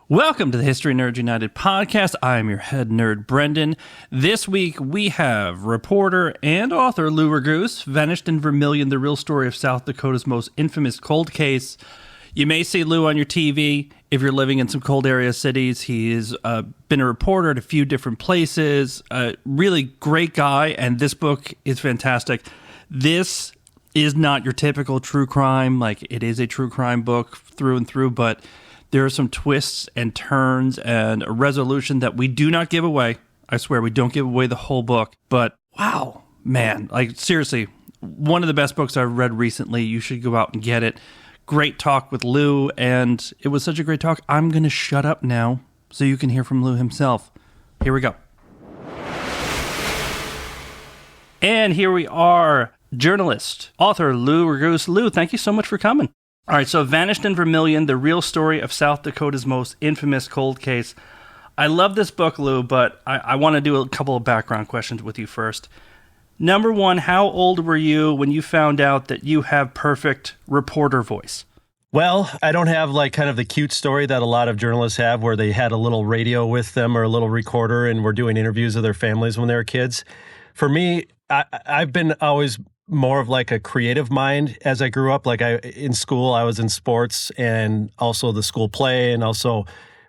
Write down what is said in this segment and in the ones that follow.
Welcome to the History Nerds United podcast. I am your head nerd, Brendan. This week we have reporter and author Lou Raguse, Vanished in Vermillion, the real story of South Dakota's most infamous cold case. You may see Lou on your TV if you're living in some cold area cities. He's been a reporter at a few different places. Really great guy, and this book is fantastic. This is not your typical true crime. Like, it is a true crime book through and through, but there are some twists and turns and a resolution that we do not give away. I swear, we don't give away the whole book. But wow, man, like seriously, one of the best books I've read recently. You should go out and get it. Great talk with Lou, and it was such a great talk. I'm going to shut up now so you can hear from Lou himself. Here we go. And here we are, journalist, author Lou Raguse. Lou, thank you so much for coming. All right, so Vanished in Vermillion, the real story of South Dakota's most infamous cold case. I love this book, Lou, but I want to do a couple of background questions with you first. Number one, how old were you when you found out that you have perfect reporter voice? Well, I don't have like kind of the cute story that a lot of journalists have where they had a little radio with them or a little recorder and were doing interviews of their families when they were kids. For me, I've been always more of like a creative mind as I grew up. Like in school, I was in sports and also the school play and also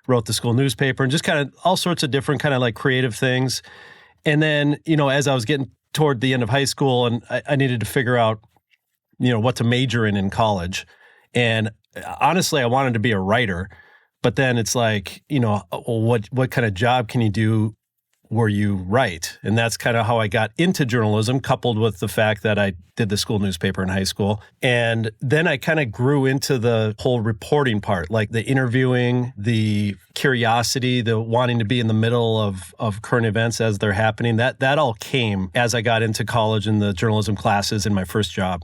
wrote the school newspaper and just kind of all sorts of different kind of like creative things. And then, as I was getting toward the end of high school and I needed to figure out, what to major in college. And honestly, I wanted to be a writer, but then it's like, what kind of job can you do where you write? And that's kind of how I got into journalism, coupled with the fact that I did the school newspaper in high school. And then I kind of grew into the whole reporting part, like the interviewing, the curiosity, the wanting to be in the middle of current events as they're happening. That all came as I got into college and the journalism classes in my first job.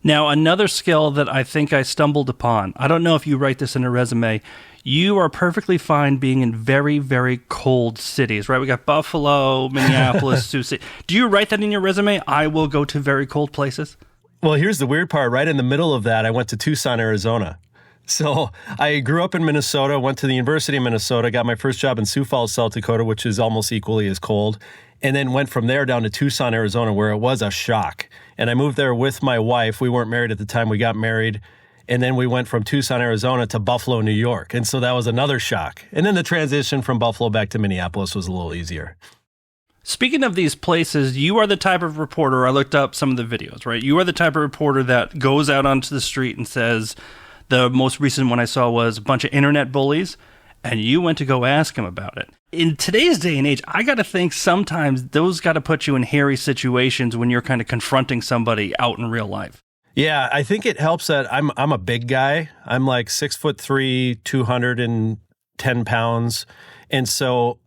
Now, another skill that I think I stumbled upon, I don't know if you write this in a resume, you are perfectly fine being in very, very cold cities, right? We got Buffalo, Minneapolis, Sioux City. Do you write that in your resume? I will go to very cold places. Well, here's the weird part. Right in the middle of that, I went to Tucson, Arizona. So I grew up in Minnesota, went to the University of Minnesota, got my first job in Sioux Falls, South Dakota, which is almost equally as cold, and then went from there down to Tucson, Arizona, where it was a shock. And I moved there with my wife. We weren't married at the time. We got married. And then we went from Tucson, Arizona to Buffalo, New York. And so that was another shock. And then the transition from Buffalo back to Minneapolis was a little easier. Speaking of these places, you are the type of reporter, I looked up some of the videos, right? You are the type of reporter that goes out onto the street and says, the most recent one I saw was a bunch of internet bullies, and you went to go ask them about it. In today's day and age, I got to think sometimes those got to put you in hairy situations when you're kind of confronting somebody out in real life. Yeah, I think it helps that I'm a big guy. I'm like 6'3", 210 pounds. And so,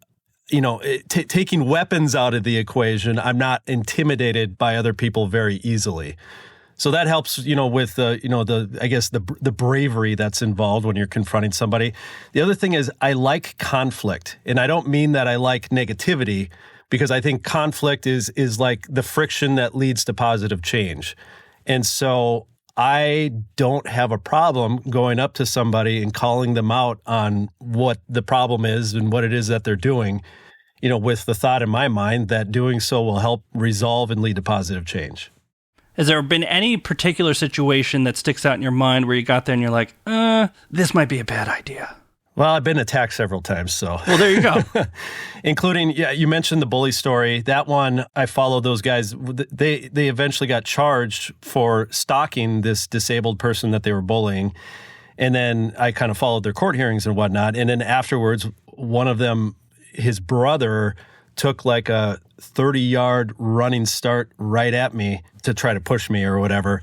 taking weapons out of the equation, I'm not intimidated by other people very easily. So that helps, with the bravery that's involved when you're confronting somebody. The other thing is I like conflict, and I don't mean that I like negativity, because I think conflict is like the friction that leads to positive change. And so I don't have a problem going up to somebody and calling them out on what the problem is and what it is that they're doing, with the thought in my mind that doing so will help resolve and lead to positive change. Has there been any particular situation that sticks out in your mind where you got there and you're like, this might be a bad idea? Well, I've been attacked several times, so. Well, there you go. Including, you mentioned the bully story. That one, I followed those guys. They eventually got charged for stalking this disabled person that they were bullying. And then I kind of followed their court hearings and whatnot. And then afterwards, one of them, his brother, took like a 30-yard running start right at me to try to push me or whatever.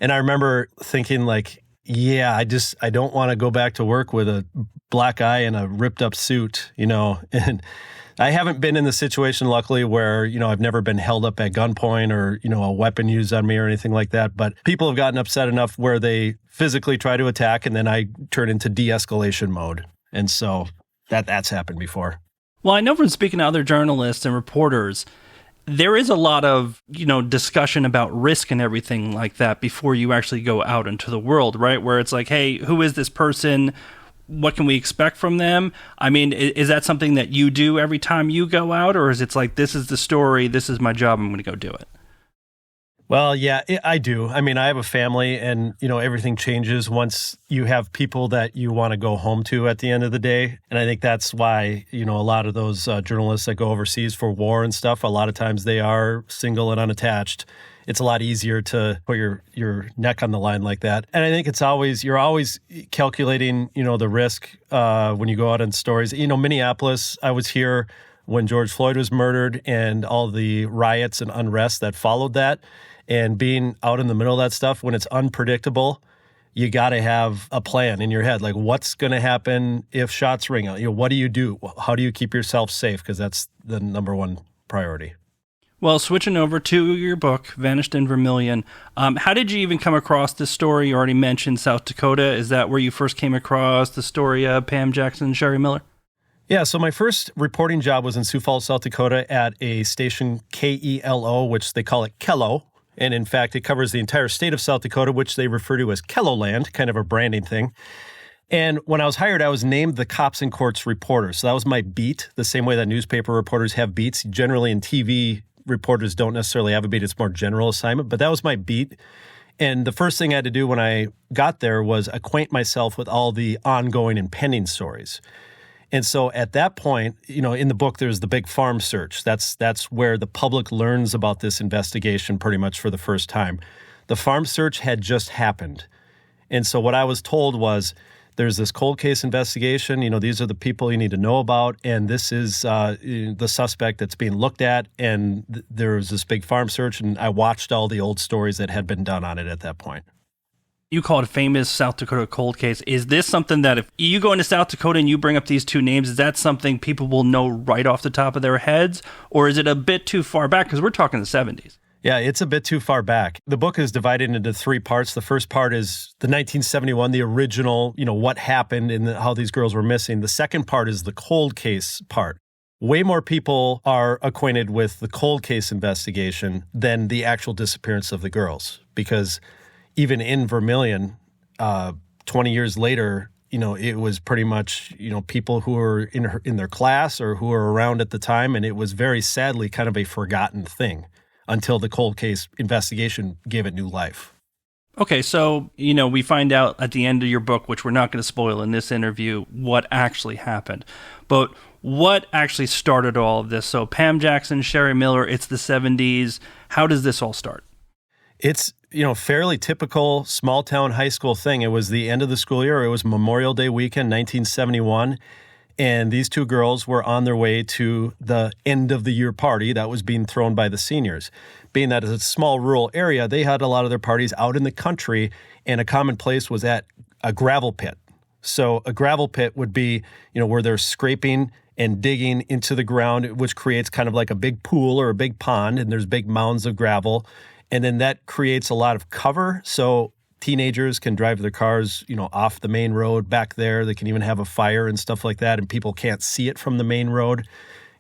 And I remember thinking like, yeah, I don't want to go back to work with a black eye and a ripped up suit, and I haven't been in the situation, luckily, where, I've never been held up at gunpoint or, a weapon used on me or anything like that. But people have gotten upset enough where they physically try to attack and then I turn into de-escalation mode. And so that's happened before. Well, I know from speaking to other journalists and reporters, there is a lot of, discussion about risk and everything like that before you actually go out into the world, right? Where it's like, hey, who is this person? what can we expect from them? I mean, is that something that you do every time you go out, or is it like, this is the story, this is my job, I'm going to go do it? Well, yeah, I do. I mean, I have a family, and, everything changes once you have people that you want to go home to at the end of the day. And I think that's why, a lot of those journalists that go overseas for war and stuff, a lot of times they are single and unattached. It's a lot easier to put your neck on the line like that. And I think you're always calculating, the risk when you go out on stories. Minneapolis, I was here when George Floyd was murdered and all the riots and unrest that followed that. And being out in the middle of that stuff, when it's unpredictable, you got to have a plan in your head. Like, what's going to happen if shots ring out? What do you do? How do you keep yourself safe? Because that's the number one priority. Well, switching over to your book, Vanished in Vermillion, how did you even come across this story? You already mentioned South Dakota. Is that where you first came across the story of Pam Jackson and Sherry Miller? Yeah, so my first reporting job was in Sioux Falls, South Dakota at a station KELO, which they call it Kello. And in fact, it covers the entire state of South Dakota, which they refer to as Kelloland, kind of a branding thing. And when I was hired, I was named the Cops and Courts reporter. So that was my beat, the same way that newspaper reporters have beats. Generally in TV, reporters don't necessarily have a beat. It's more general assignment, but that was my beat. And the first thing I had to do when I got there was acquaint myself with all the ongoing and pending stories. And so at that point, in the book, there's the big farm search. That's where the public learns about this investigation pretty much for the first time. The farm search had just happened. And so what I was told was, there's this cold case investigation. These are the people you need to know about. And this is the suspect that's being looked at. And there was this big farm search. And I watched all the old stories that had been done on it at that point. You call it a famous South Dakota cold case. Is this something that if you go into South Dakota and you bring up these two names, is that something people will know right off the top of their heads? Or is it a bit too far back? Because we're talking the 70s. Yeah, it's a bit too far back. The book is divided into three parts. The first part is the 1971, the original, what happened and how these girls were missing. The second part is the cold case part. Way more people are acquainted with the cold case investigation than the actual disappearance of the girls, because even in Vermillion, 20 years later, it was pretty much, people who were in their class or who were around at the time. And it was very sadly kind of a forgotten thing until the cold case investigation gave it new life. Okay, so, we find out at the end of your book, which we're not going to spoil in this interview, what actually happened. But what actually started all of this? So Pam Jackson, Sherry Miller, it's the 70s. How does this all start? It's, fairly typical small town high school thing. It was the end of the school year. It was Memorial Day weekend, 1971. And these two girls were on their way to the end of the year party that was being thrown by the seniors. Being that it's a small rural area, they had a lot of their parties out in the country, and a common place was at a gravel pit. So a gravel pit would be, where they're scraping and digging into the ground, which creates kind of like a big pool or a big pond, and there's big mounds of gravel. And then that creates a lot of cover. So teenagers can drive their cars, off the main road back there. They can even have a fire and stuff like that, and people can't see it from the main road.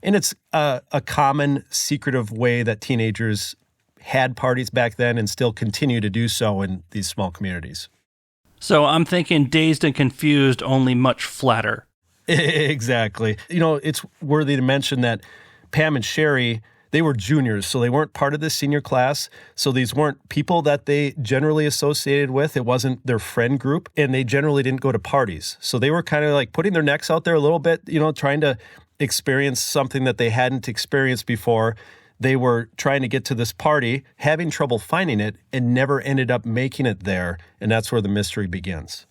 And it's a common, secretive way that teenagers had parties back then and still continue to do so in these small communities. So I'm thinking Dazed and Confused, only much flatter. Exactly. It's worthy to mention that Pam and Sherry, they were juniors, so they weren't part of the senior class. So these weren't people that they generally associated with. It wasn't their friend group, and they generally didn't go to parties. So they were kind of like putting their necks out there a little bit, trying to experience something that they hadn't experienced before. They were trying to get to this party, having trouble finding it, and never ended up making it there. And that's where the mystery begins.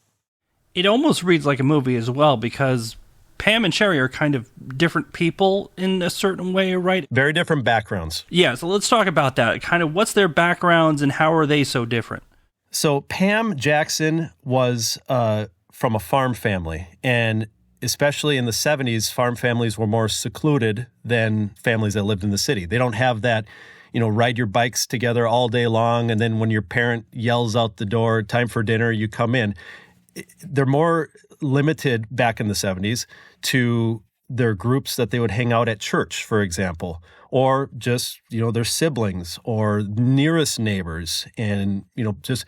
It almost reads like a movie as well, because Pam and Sherry are kind of different people in a certain way, right? Very different backgrounds. Yeah, so let's talk about that. Kind of what's their backgrounds and how are they so different? So Pam Jackson was from a farm family, and especially in the 70s, farm families were more secluded than families that lived in the city. They don't have that, ride your bikes together all day long, and then when your parent yells out the door, time for dinner, you come in. They're more limited back in the 70s to their groups that they would hang out at church, for example, or just, their siblings or nearest neighbors. And, just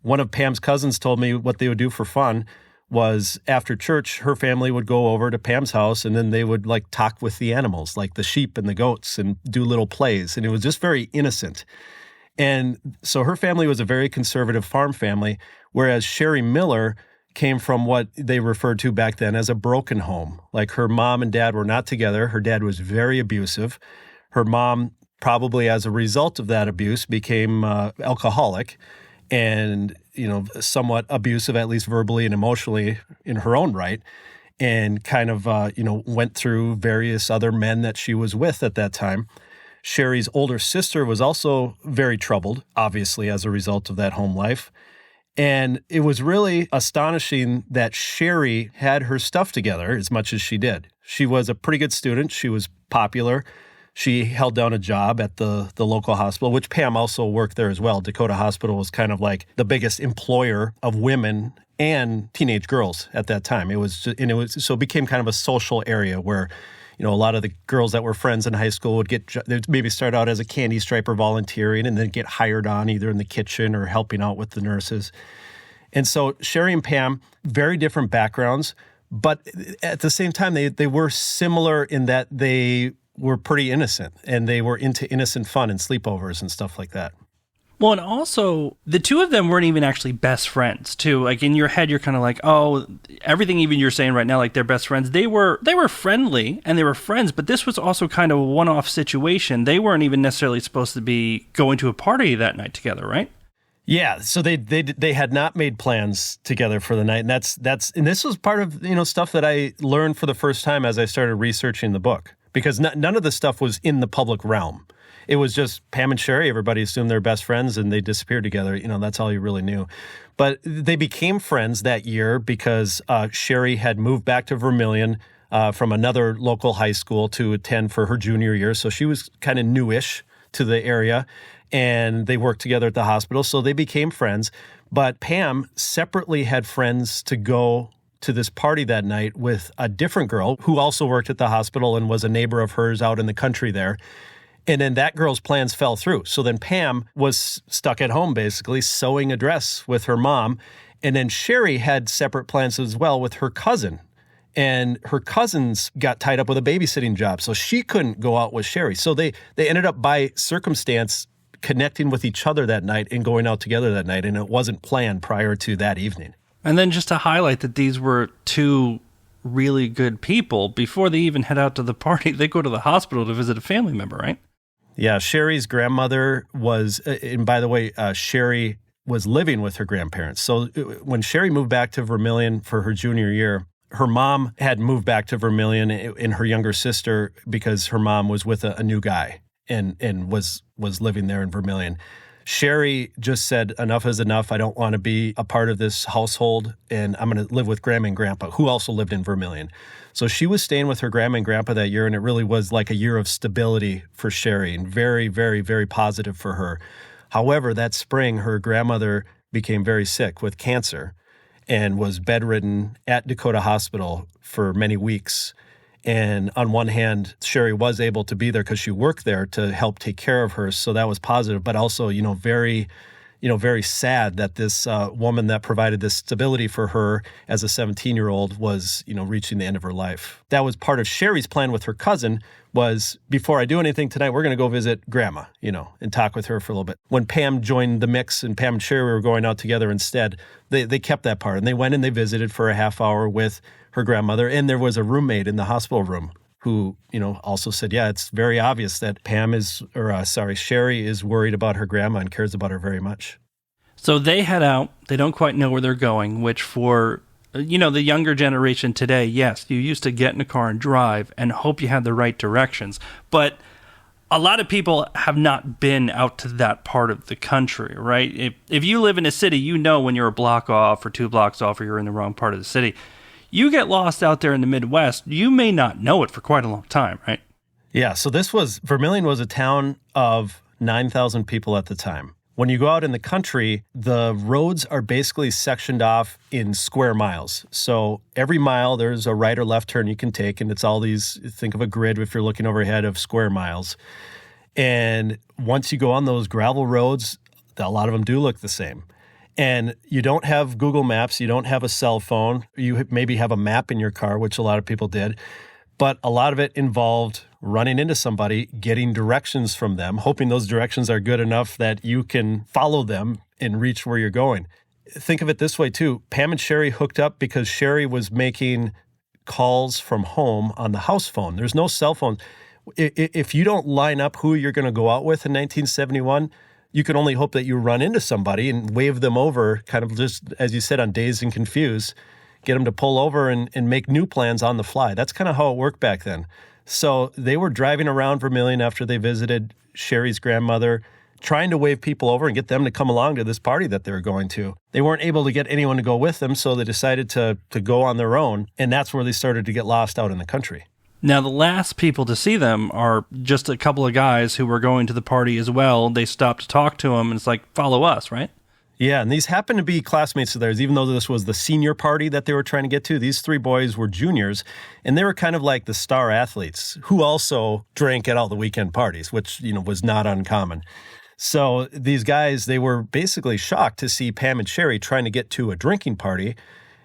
one of Pam's cousins told me what they would do for fun was after church, her family would go over to Pam's house and then they would like talk with the animals, like the sheep and the goats, and do little plays. And it was just very innocent. And so her family was a very conservative farm family, whereas Sherry Miller came from what they referred to back then as a broken home. Like her mom and dad were not together. Her dad was very abusive. Her mom, probably as a result of that abuse, became alcoholic and, somewhat abusive, at least verbally and emotionally in her own right, and kind of, went through various other men that she was with at that time. Sherry's older sister was also very troubled, obviously, as a result of that home life. And it was really astonishing that Sherry had her stuff together as much as she did. She was a pretty good student. She was popular. She held down a job at the local hospital, which Pam also worked there as well. Dakota Hospital was kind of like the biggest employer of women and teenage girls at that time. So it became kind of a social area where, a lot of the girls that were friends in high school they'd maybe start out as a candy striper volunteering and then get hired on either in the kitchen or helping out with the nurses. And so Sherry and Pam, very different backgrounds, but at the same time, they were similar in that they were pretty innocent and they were into innocent fun and sleepovers and stuff like that. Well, and also, the two of them weren't even actually best friends, too. Like, in your head, you're kind of like, oh, everything even you're saying right now, like, they're best friends. They were friendly, and they were friends, but this was also kind of a one-off situation. They weren't even necessarily supposed to be going to a party that night together, right? Yeah, so they had not made plans together for the night, and and this was part of, stuff that I learned for the first time as I started researching the book, because none of the stuff was in the public realm. It was just Pam and Sherry. Everybody assumed they're best friends and they disappeared together. That's all you really knew. But they became friends that year because Sherry had moved back to Vermillion from another local high school to attend for her junior year. So she was kind of newish to the area, and they worked together at the hospital. So they became friends. But Pam separately had friends to go to this party that night with a different girl who also worked at the hospital and was a neighbor of hers out in the country there. And then that girl's plans fell through. So then Pam was stuck at home, basically, sewing a dress with her mom. And then Sherry had separate plans as well with her cousin. And her cousins got tied up with a babysitting job, so she couldn't go out with Sherry. So they ended up, by circumstance, connecting with each other that night and going out together that night. And it wasn't planned prior to that evening. And then just to highlight that these were two really good people, before they even head out to the party, they go to the hospital to visit a family member, right? Yeah, Sherry's grandmother was, and by the way, Sherry was living with her grandparents. So when Sherry moved back to Vermillion for her junior year, her mom had moved back to Vermillion and her younger sister because her mom was with a new guy and was living there in Vermillion. Sherry just said, enough is enough. I don't want to be a part of this household, and I'm going to live with Grandma and Grandpa, who also lived in Vermillion. So she was staying with her Grandma and Grandpa that year, and it really was like a year of stability for Sherry and very, very, very positive for her. However, that spring, her grandmother became very sick with cancer and was bedridden at Dakota Hospital for many weeks. And on one hand, Sherry was able to be there because she worked there to help take care of her. So that was positive, but also, very sad that this woman that provided this stability for her as a 17-year-old was, reaching the end of her life. That was part of Sherry's plan with her cousin was, before I do anything tonight, we're going to go visit Grandma, and talk with her for a little bit. When Pam joined the mix and Pam and Sherry were going out together instead, they kept that part. And they went and they visited for a half hour with her grandmother. And there was a roommate in the hospital room who, also said, yeah, it's very obvious that Sherry is worried about her grandma and cares about her very much. So they head out. They don't quite know where they're going, which for, the younger generation today, yes, you used to get in a car and drive and hope you had the right directions. But a lot of people have not been out to that part of the country, right? If you live in a city, when you're a block off or 2 blocks off or you're in the wrong part of the city. You get lost out there in the Midwest, you may not know it for quite a long time, right? Yeah, so Vermillion was a town of 9,000 people at the time. When you go out in the country, the roads are basically sectioned off in square miles. So every mile, there's a right or left turn you can take, and it's all these, think of a grid if you're looking overhead of square miles. And once you go on those gravel roads, a lot of them do look the same. And you don't have Google Maps, you don't have a cell phone, you maybe have a map in your car, which a lot of people did. But a lot of it involved running into somebody, getting directions from them, hoping those directions are good enough that you can follow them and reach where you're going. Think of it this way, too. Pam and Sherry hooked up because Sherry was making calls from home on the house phone. There's no cell phone. If you don't line up who you're going to go out with in 1971, you can only hope that you run into somebody and wave them over, kind of just, as you said, on Dazed and Confused, get them to pull over and make new plans on the fly. That's kind of how it worked back then. So they were driving around Vermillion after they visited Sherry's grandmother, trying to wave people over and get them to come along to this party that they were going to. They weren't able to get anyone to go with them, so they decided to go on their own, and that's where they started to get lost out in the country. Now, the last people to see them are just a couple of guys who were going to the party as well. They stopped to talk to them, and it's like, follow us, right? Yeah, and these happened to be classmates of theirs, even though this was the senior party that they were trying to get to. These three boys were juniors, and they were kind of like the star athletes who also drank at all the weekend parties, which, was not uncommon. So these guys, they were basically shocked to see Pam and Sherry trying to get to a drinking party,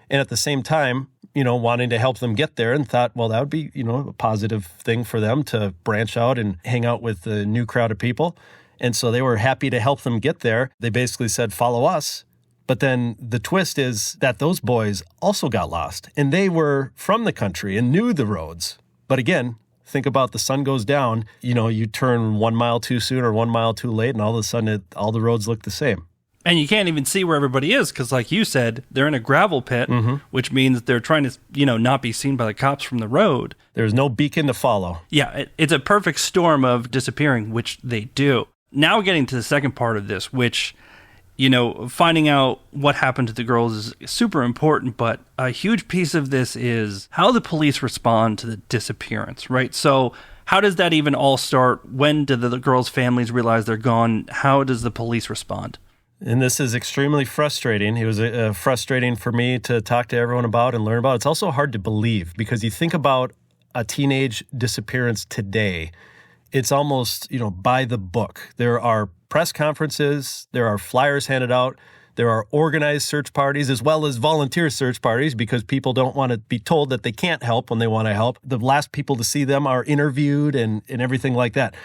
and at the same time, wanting to help them get there, and thought, well, that would be, a positive thing for them to branch out and hang out with the new crowd of people. And so they were happy to help them get there. They basically said, follow us. But then the twist is that those boys also got lost, and they were from the country and knew the roads. But again, think about the sun goes down, you turn 1 mile too soon or 1 mile too late, and all of a sudden all the roads look the same. And you can't even see where everybody is because, like you said, they're in a gravel pit, which means they're trying to, not be seen by the cops from the road. There's no beacon to follow. Yeah, it's a perfect storm of disappearing, which they do. Now getting to the second part of this, which, finding out what happened to the girls is super important, but a huge piece of this is how the police respond to the disappearance, right? So how does that even all start? When do the girls' families realize they're gone? How does the police respond? And this is extremely frustrating. It was frustrating for me to talk to everyone about and learn about. It's also hard to believe because you think about a teenage disappearance today, it's almost, by the book. There are press conferences, there are flyers handed out, there are organized search parties as well as volunteer search parties because people don't want to be told that they can't help when they want to help. The last people to see them are interviewed and everything like that.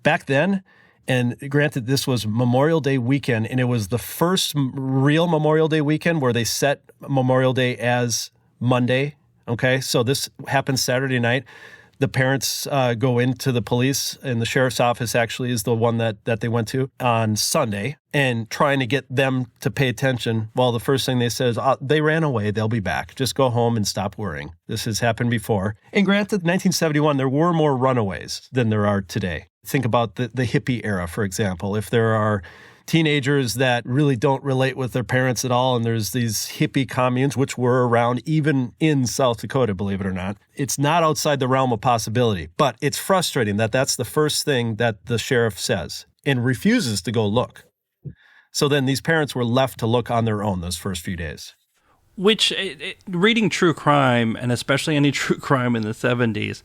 Back then, and granted, this was Memorial Day weekend, and it was the first real Memorial Day weekend where they set Memorial Day as Monday. Okay, so this happened Saturday night. The parents go into the police, and the sheriff's office actually is the one that they went to on Sunday, and trying to get them to pay attention. Well, the first thing they said is, they ran away, they'll be back. Just go home and stop worrying. This has happened before. And granted, 1971, there were more runaways than there are today. Think about the hippie era, for example. If there are teenagers that really don't relate with their parents at all, and there's these hippie communes, which were around even in South Dakota, believe it or not, it's not outside the realm of possibility. But it's frustrating that that's the first thing that the sheriff says and refuses to go look. So then these parents were left to look on their own those first few days. Which, reading true crime, and especially any true crime in the 70s,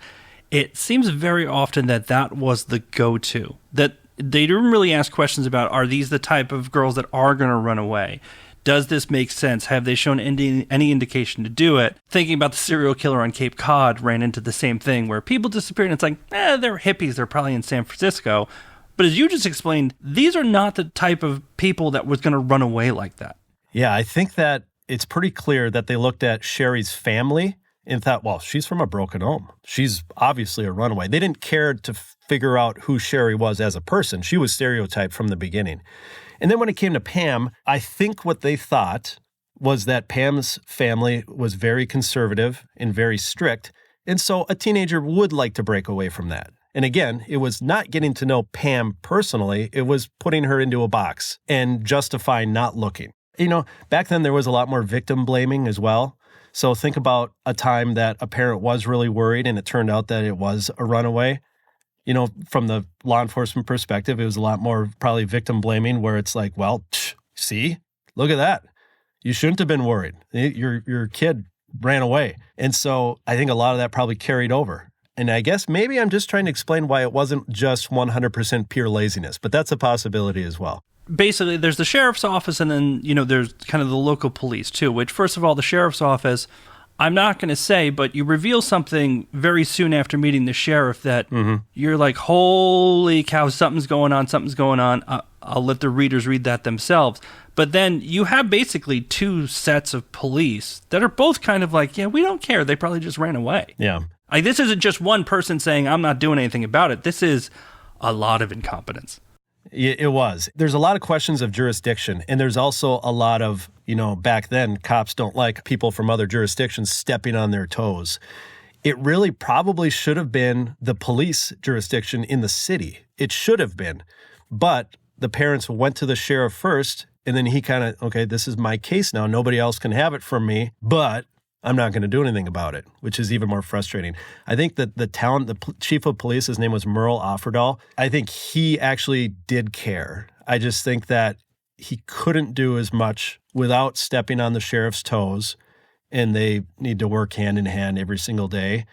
it seems very often that was the go-to, that they didn't really ask questions about, are these the type of girls that are going to run away? Does this make sense? Have they shown any indication to do it? Thinking about the serial killer on Cape Cod ran into the same thing where people disappeared and it's like, they're hippies. They're probably in San Francisco. But as you just explained, these are not the type of people that was going to run away like that. Yeah, I think that it's pretty clear that they looked at Sherry's family and thought, well, she's from a broken home. She's obviously a runaway. They didn't care to figure out who Sherry was as a person. She was stereotyped from the beginning. And then when it came to Pam, I think what they thought was that Pam's family was very conservative and very strict. And so a teenager would like to break away from that. And again, it was not getting to know Pam personally. It was putting her into a box and justifying not looking. Back then there was a lot more victim blaming as well. So think about a time that a parent was really worried and it turned out that it was a runaway. From the law enforcement perspective, it was a lot more probably victim blaming where it's like, well, see, look at that. You shouldn't have been worried. Your kid ran away. And so I think a lot of that probably carried over. And I guess maybe I'm just trying to explain why it wasn't just 100% pure laziness, but that's a possibility as well. basically there's the sheriff's office and then, there's kind of the local police too, which first of all, the sheriff's office, I'm not going to say, but you reveal something very soon after meeting the sheriff that you're like, holy cow, something's going on. I'll let the readers read that themselves. But then you have basically two sets of police that are both kind of like, yeah, we don't care. They probably just ran away. Yeah. Like, this isn't just one person saying, I'm not doing anything about it. This is a lot of incompetence. It was. There's a lot of questions of jurisdiction, and there's also a lot of, back then, cops don't like people from other jurisdictions stepping on their toes. It really probably should have been the police jurisdiction in the city. It should have been. But the parents went to the sheriff first, and then he kind of, okay, this is my case now. Nobody else can have it from me, but I'm not going to do anything about it, which is even more frustrating. I think that the chief of police, his name was Merle Offerdahl. I think he actually did care. I just think that he couldn't do as much without stepping on the sheriff's toes, and they need to work hand in hand every single day.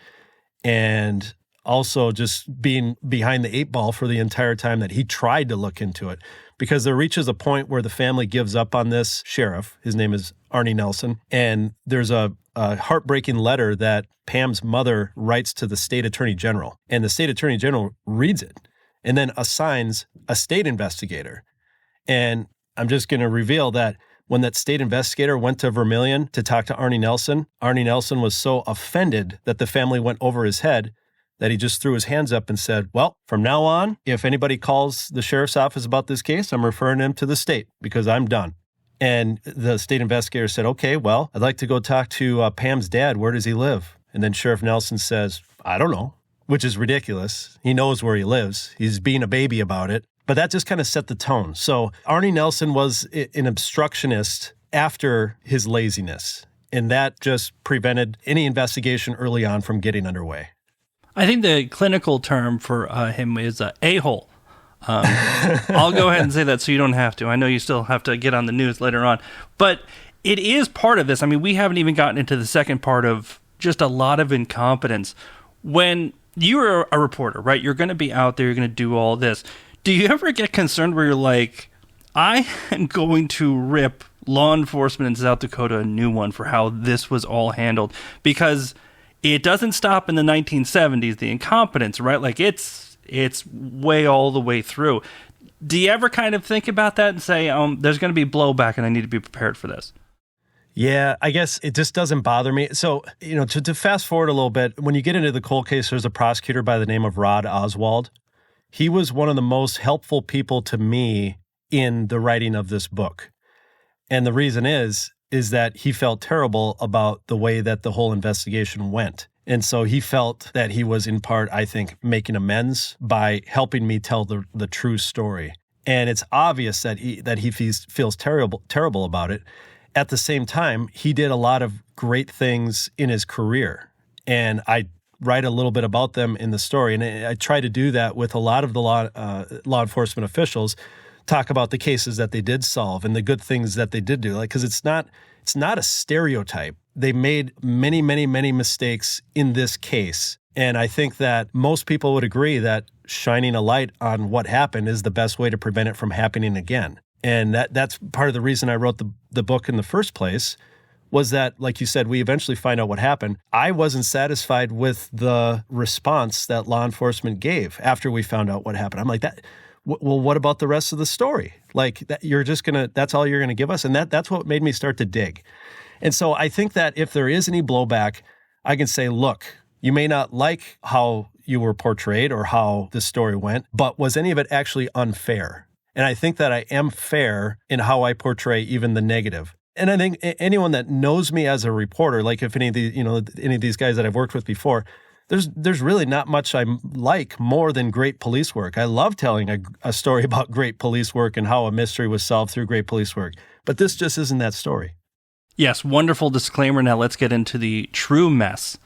And also just being behind the eight ball for the entire time that he tried to look into it, because there reaches a point where the family gives up on this sheriff. His name is Arnie Nelson. And there's a heartbreaking letter that Pam's mother writes to the state attorney general. And the state attorney general reads it and then assigns a state investigator. And I'm just going to reveal that when that state investigator went to Vermillion to talk to Arnie Nelson was so offended that the family went over his head that he just threw his hands up and said, well, from now on, if anybody calls the sheriff's office about this case, I'm referring them to the state because I'm done. And the state investigator said, okay, well, I'd like to go talk to Pam's dad. Where does he live? And then Sheriff Nelson says, I don't know, which is ridiculous. He knows where he lives. He's being a baby about it. But that just kind of set the tone. So Arnie Nelson was an obstructionist after his laziness, and that just prevented any investigation early on from getting underway. I think the clinical term for him is a-hole. I'll go ahead and say that so you don't have to. I know you still have to get on the news later on. But it is part of this. I mean, we haven't even gotten into the second part of just a lot of incompetence. When you're a reporter, right, you're going to be out there, you're going to do all this. Do you ever get concerned where you're like, I am going to rip law enforcement in South Dakota a new one for how this was all handled? Because it doesn't stop in the 1970s, the incompetence, right? Like it's way all the way through. Do you ever kind of think about that and say, there's going to be blowback and I need to be prepared for this? Yeah, I guess it just doesn't bother me. So, to fast forward a little bit, when you get into the cold case, there's a prosecutor by the name of Rod Oswald. He was one of the most helpful people to me in the writing of this book. And the reason is that he felt terrible about the way that the whole investigation went. And so he felt that he was in part, I think, making amends by helping me tell the true story. And it's obvious that he feels terrible about it. At the same time, he did a lot of great things in his career. And I write a little bit about them in the story. And I try to do that with a lot of the law enforcement officials, talk about the cases that they did solve and the good things that they did do. Like, because it's not a stereotype. They made many, many, many mistakes in this case. And I think that most people would agree that shining a light on what happened is the best way to prevent it from happening again. And that's part of the reason I wrote the book in the first place, was that, like you said, we eventually find out what happened. I wasn't satisfied with the response that law enforcement gave after we found out what happened. I'm like, well, what about the rest of the story? Like, that's all you're gonna give us? And that's what made me start to dig. And so I think that if there is any blowback, I can say, look, you may not like how you were portrayed or how this story went, but was any of it actually unfair? And I think that I am fair in how I portray even the negative. And I think anyone that knows me as a reporter, like if any of these guys that I've worked with before, there's really not much I like more than great police work. I love telling a story about great police work and how a mystery was solved through great police work. But this just isn't that story. Yes, wonderful disclaimer. Now let's get into the true mess.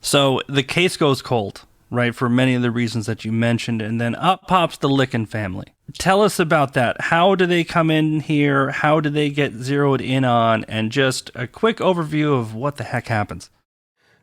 So the case goes cold, right, for many of the reasons that you mentioned, and then up pops the Licken family. Tell us about that. How do they come in here? How do they get zeroed in on? And just a quick overview of what the heck happens.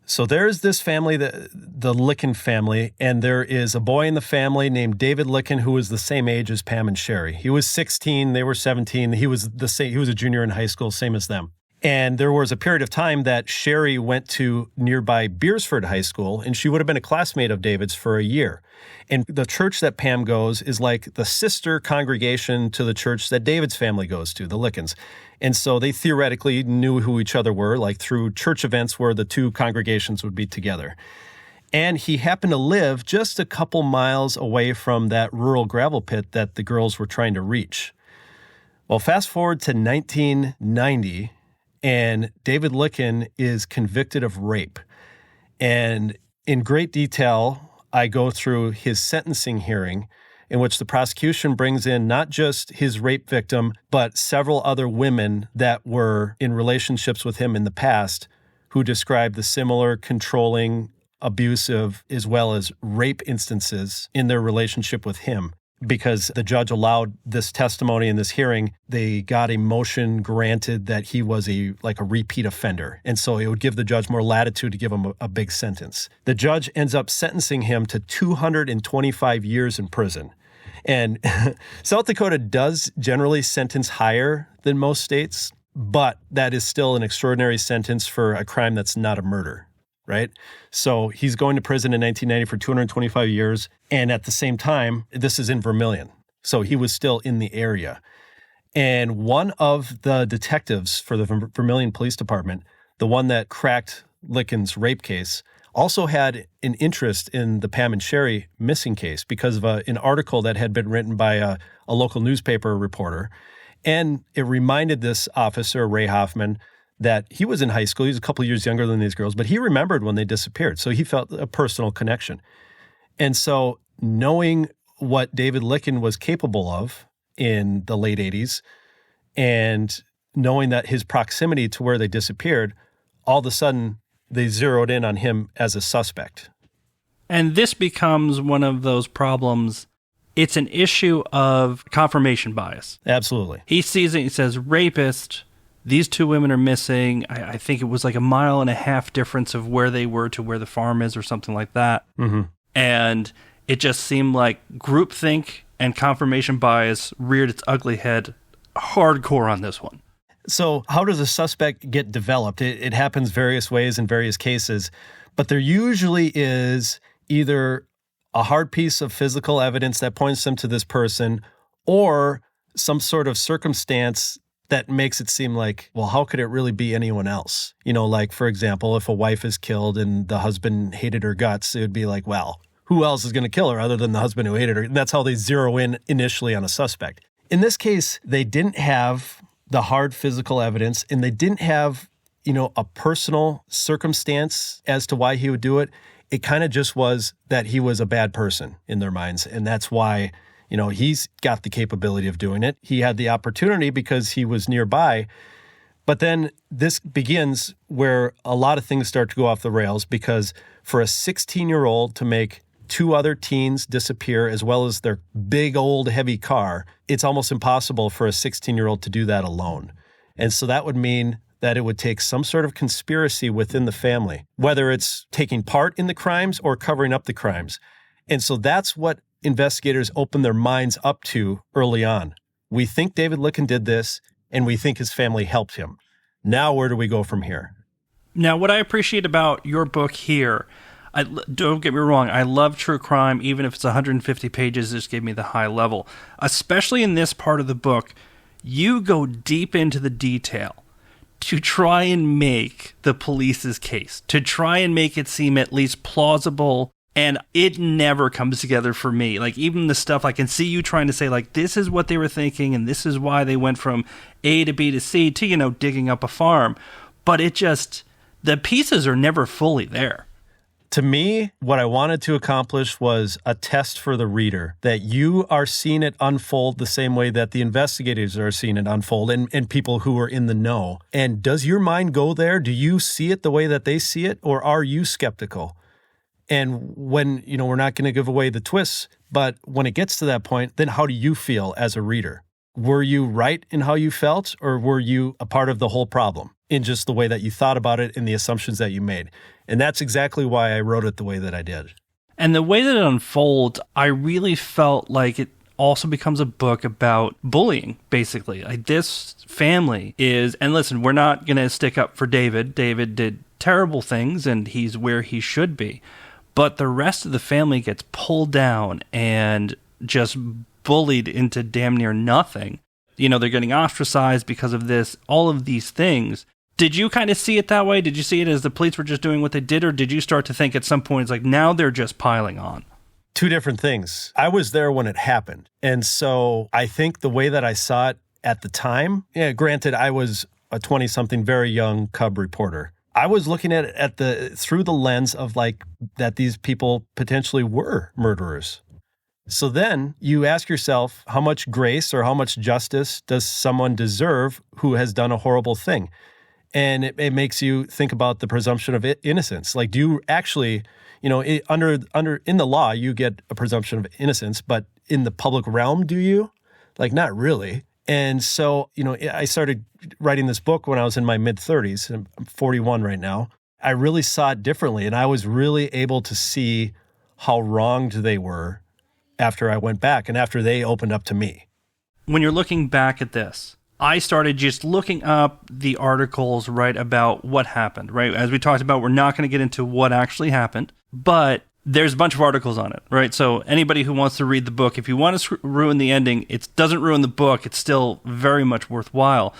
So there's this family, the Licken family, and there is a boy in the family named David Licken who was the same age as Pam and Sherry. He was 16, they were 17. He was a junior in high school, same as them. And there was a period of time that Sherry went to nearby Beersford High School, and she would have been a classmate of David's for a year. And the church that Pam goes is like the sister congregation to the church that David's family goes to, the Lickens. And so they theoretically knew who each other were, like through church events where the two congregations would be together. And he happened to live just a couple miles away from that rural gravel pit that the girls were trying to reach. Well, fast forward to 1990, and David Licken is convicted of rape. And in great detail, I go through his sentencing hearing, in which the prosecution brings in not just his rape victim, but several other women that were in relationships with him in the past who described the similar controlling, abusive, as well as rape instances in their relationship with him. Because the judge allowed this testimony in this hearing, they got a motion granted that he was a repeat offender. And so it would give the judge more latitude to give him a big sentence. The judge ends up sentencing him to 225 years in prison. And South Dakota does generally sentence higher than most states, but that is still an extraordinary sentence for a crime that's not a murder, right? So he's going to prison in 1990 for 225 years. And at the same time, this is in Vermillion. So he was still in the area. And one of the detectives for the Vermillion Police Department, the one that cracked Licken's rape case, also had an interest in the Pam and Sherry missing case because of an article that had been written by a local newspaper reporter. And it reminded this officer, Ray Hoffman, that he was in high school. He was a couple of years younger than these girls, but he remembered when they disappeared. So he felt a personal connection. And so knowing what David Licken was capable of in the late 80s and knowing that his proximity to where they disappeared, all of a sudden they zeroed in on him as a suspect. And this becomes one of those problems. It's an issue of confirmation bias. Absolutely. He sees it, he says, rapist, these two women are missing. I think it was like 1.5 miles difference of where they were to where the farm is or something like that. Mm-hmm. And it just seemed like groupthink and confirmation bias reared its ugly head hardcore on this one. So how does a suspect get developed? It happens various ways in various cases, but there usually is either a hard piece of physical evidence that points them to this person or some sort of circumstance that makes it seem like, well, how could it really be anyone else? You know, like, for example, if a wife is killed and the husband hated her guts, it would be like, well, who else is going to kill her other than the husband who hated her? And that's how they zero in initially on a suspect. In this case, they didn't have the hard physical evidence, and they didn't have, a personal circumstance as to why he would do it. It kind of just was that he was a bad person in their minds. And that's why, he's got the capability of doing it. He had the opportunity because he was nearby. But then this begins where a lot of things start to go off the rails, because for a 16-year-old to make two other teens disappear, as well as their big old heavy car, it's almost impossible for a 16-year-old to do that alone. And so that would mean that it would take some sort of conspiracy within the family, whether it's taking part in the crimes or covering up the crimes. And so that's what investigators open their minds up to early on. We think David Licken did this, and we think his family helped him. Now, where do we go from here? Now, what I appreciate about your book here, don't get me wrong, I love true crime, even if it's 150 pages, just give me the high level. Especially in this part of the book, you go deep into the detail to try and make the police's case, to try and make it seem at least plausible, and it never comes together for me. Like, even the stuff, I can see you trying to say, like, this is what they were thinking, and this is why they went from A to B to C to, digging up a farm. But it just, the pieces are never fully there. To me, what I wanted to accomplish was a test for the reader, that you are seeing it unfold the same way that the investigators are seeing it unfold, and people who are in the know. And does your mind go there? Do you see it the way that they see it, or are you skeptical? And when, we're not going to give away the twists, but when it gets to that point, then how do you feel as a reader? Were you right in how you felt, or were you a part of the whole problem? in just the way that you thought about it and the assumptions that you made. And that's exactly why I wrote it the way that I did. And the way that it unfolds, I really felt like it also becomes a book about bullying, basically. Like this family is, and listen, we're not going to stick up for David. David did terrible things and he's where he should be. But the rest of the family gets pulled down and just bullied into damn near nothing. You know, they're getting ostracized because of this, all of these things. Did you kind of see it that way? Did you see it as the police were just doing what they did? Or did you start to think at some point, it's like, now they're just piling on? Two different things. I was there when it happened. And so I think the way that I saw it at the time, granted, I was a 20-something, very young cub reporter. I was looking at it through the lens of like that these people potentially were murderers. So then you ask yourself, how much grace or how much justice does someone deserve who has done a horrible thing? And it makes you think about the presumption of innocence. Like, do you actually, under in the law, you get a presumption of innocence, but in the public realm, do you? Like, not really. And so, I started writing this book when I was in my mid-30s. I'm 41 right now. I really saw it differently, and I was really able to see how wronged they were after I went back and after they opened up to me. When you're looking back at this, I started just looking up the articles, right, about what happened, right? As we talked about, we're not going to get into what actually happened, but there's a bunch of articles on it, right? So anybody who wants to read the book, if you want to ruin the ending, it doesn't ruin the book. It's still very much worthwhile.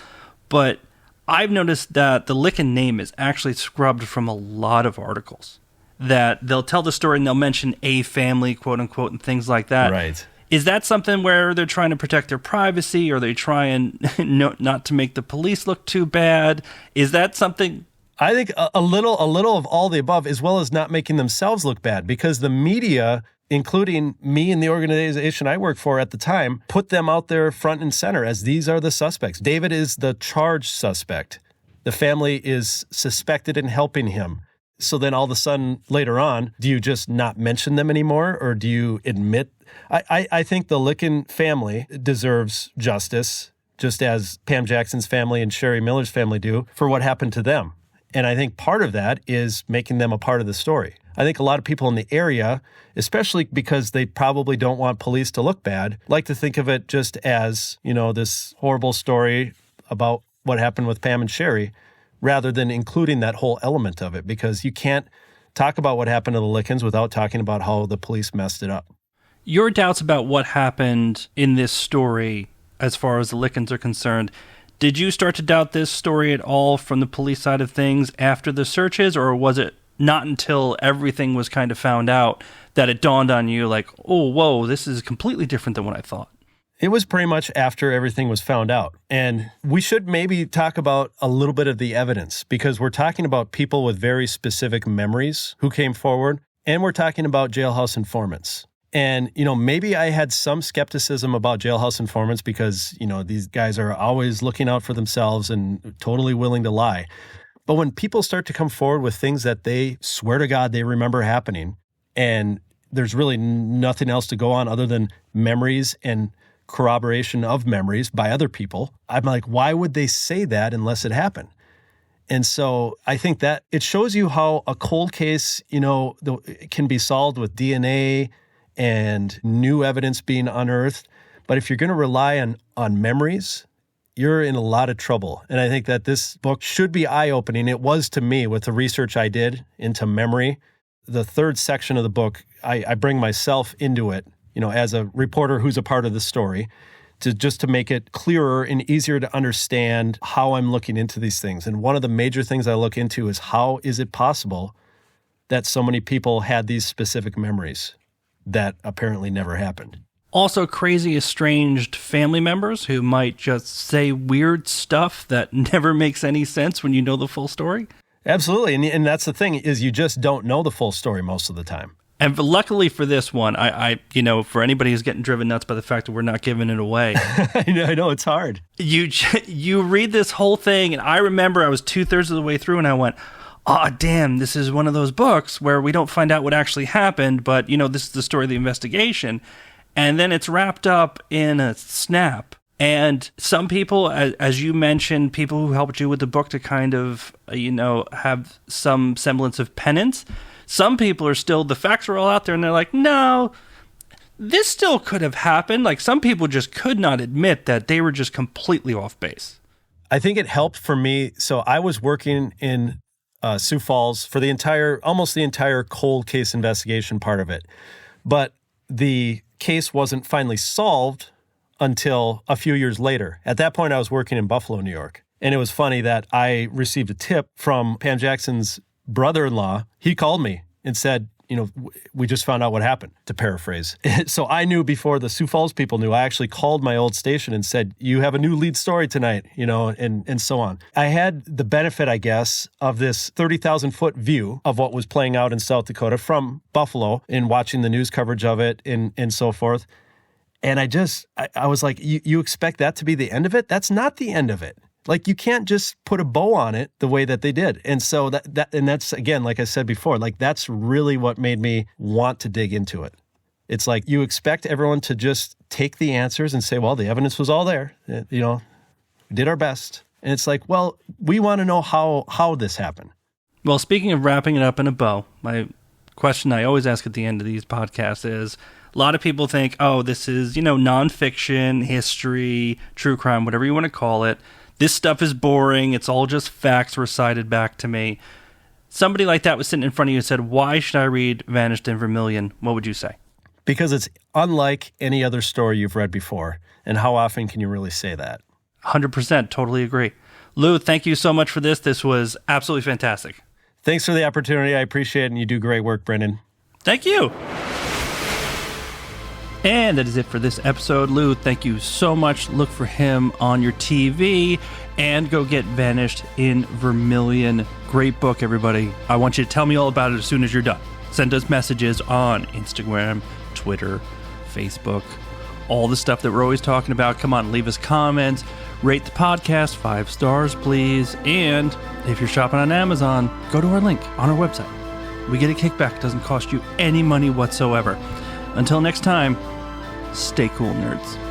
But I've noticed that the Lykken name is actually scrubbed from a lot of articles. That they'll tell the story and they'll mention a family, quote unquote, and things like that. Right. Is that something where they're trying to protect their privacy, or they try and not to make the police look too bad? Is that something? I think a little of all the above, as well as not making themselves look bad, because the media, including me and the organization I worked for at the time, put them out there front and center as these are the suspects. David is the charged suspect. The family is suspected in helping him. So then all of a sudden later on, do you just not mention them anymore, or do you admit? I think the Lykken family deserves justice, just as Pam Jackson's family and Sherry Miller's family do, for what happened to them. And I think part of that is making them a part of the story. I think a lot of people in the area, especially because they probably don't want police to look bad, like to think of it just as, this horrible story about what happened with Pam and Sherry, rather than including that whole element of it, because you can't talk about what happened to the Lykkens without talking about how the police messed it up. Your doubts about what happened in this story, as far as the Lykkens are concerned, did you start to doubt this story at all from the police side of things after the searches, or was it not until everything was kind of found out that it dawned on you like, oh, whoa, this is completely different than what I thought? It was pretty much after everything was found out. And we should maybe talk about a little bit of the evidence, because we're talking about people with very specific memories who came forward, and we're talking about jailhouse informants. And, maybe I had some skepticism about jailhouse informants because, these guys are always looking out for themselves and totally willing to lie. But when people start to come forward with things that they swear to God they remember happening, and there's really nothing else to go on other than memories and corroboration of memories by other people, I'm like, why would they say that unless it happened? And so I think that it shows you how a cold case, can be solved with DNA and new evidence being unearthed. But if you're going to rely on memories, you're in a lot of trouble. And I think that this book should be eye-opening. It was to me with the research I did into memory. The third section of the book, I bring myself into it, as a reporter who's a part of the story, to make it clearer and easier to understand how I'm looking into these things. And one of the major things I look into is, how is it possible that so many people had these specific memories that apparently never happened? Also, crazy, estranged family members who might just say weird stuff that never makes any sense when you know the full story. Absolutely. And that's the thing, is you just don't know the full story most of the time. And luckily for this one, I for anybody who's getting driven nuts by the fact that we're not giving it away. I know it's hard. You read this whole thing, and I remember I was 2/3 of the way through, and I went, oh, damn, this is one of those books where we don't find out what actually happened, but, this is the story of the investigation. And then it's wrapped up in a snap. And some people, as you mentioned, people who helped you with the book to kind of, have some semblance of penance. Some people are still, the facts are all out there and they're like, no, this still could have happened. Like some people just could not admit that they were just completely off base. I think it helped for me. So I was working in Sioux Falls for almost the entire cold case investigation part of it. But the case wasn't finally solved until a few years later. At that point, I was working in Buffalo, New York. And it was funny that I received a tip from Pam Jackson's brother-in-law. He called me and said, we just found out what happened, to paraphrase. So I knew before the Sioux Falls people knew. I actually called my old station and said, you have a new lead story tonight, and so on. I had the benefit, I guess, of this 30,000-foot view of what was playing out in South Dakota from Buffalo and watching the news coverage of it and so forth. And I was like, you expect that to be the end of it? That's not the end of it. Like, you can't just put a bow on it the way that they did. And so that's, again, like I said before, like that's really what made me want to dig into it. It's like you expect everyone to just take the answers and say, well, the evidence was all there. We did our best. And it's like, well, we want to know how this happened. Well, speaking of wrapping it up in a bow, my question I always ask at the end of these podcasts is, a lot of people think, oh, this is, nonfiction, history, true crime, whatever you want to call it. This stuff is boring. It's all just facts recited back to me. Somebody like that was sitting in front of you and said, why should I read Vanished in Vermillion? What would you say? Because it's unlike any other story you've read before. And how often can you really say that? 100%. Totally agree. Lou, thank you so much for this. This was absolutely fantastic. Thanks for the opportunity. I appreciate it. And you do great work, Brendan. Thank you. And that is it for this episode. Lou, thank you so much. Look for him on your TV and go get Vanished in Vermillion. Great book, everybody. I want you to tell me all about it as soon as you're done. Send us messages on Instagram, Twitter, Facebook, all the stuff that we're always talking about. Come on, leave us comments. Rate the podcast 5 stars, please. And if you're shopping on Amazon, go to our link on our website. We get a kickback. It doesn't cost you any money whatsoever. Until next time, stay cool, nerds.